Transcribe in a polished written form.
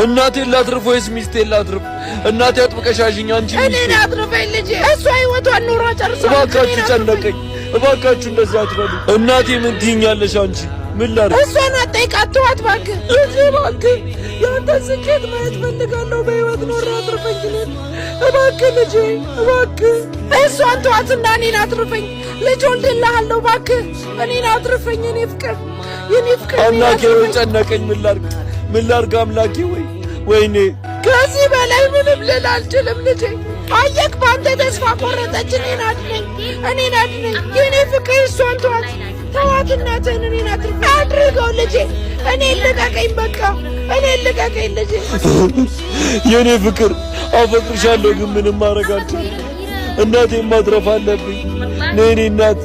እናቴን ላትርፍ ወይስ ሚስቴን ላትርፍ? እናቴ አጥብቀሻሽኝ አንቺ እኔን አትርፈኝ ልጄ። እሷ ህይወቷን ኖሯ ጨርሳ። እባካችሁ ጨነቀኝ። እባካችሁ እንደዛ አትበሉ። እናቴ ምን ትይኛለሽ አንቺ? ምን ላድርግ? እሷን አትጠይቃት፣ ተዋት እባክህ። እባክህ ያንተን ስኬት ማየት ፈልጋለሁ። በህይወት ኖር አትርፈኝ ልጄ፣ እባክህ ልጄ፣ እባክህ። እሷን ተዋትና እኔን አትርፈኝ። ልጅ ወልድልሃለሁ፣ እባክህ እኔን አትርፈኝ። የኔ ፍቅር፣ የኔ ፍቅር። አምላኬ ወይ ጨነቀኝ። ምን ላድርግ? ምን ላድርግ አምላኬ? ወይኔ ከዚህ በላይ ምንም ልል አልችልም ልጄ። አየክ በአንተ ተስፋ ቆረጠች። እኔን አድነኝ፣ እኔን አድነኝ የኔ ፍቅር። እሷን ተዋት፣ ተዋት እናትህን። እኔን አድርገው ልጄ። እኔን ልቀቀኝ፣ በቃ እኔን ልቀቀኝ ልጄ። የኔ ፍቅር አፈቅርሻለሁ፣ ግን ምንም ማድረግ አልችልም። እናቴን ማትረፍ አለብኝ። ነይ እናት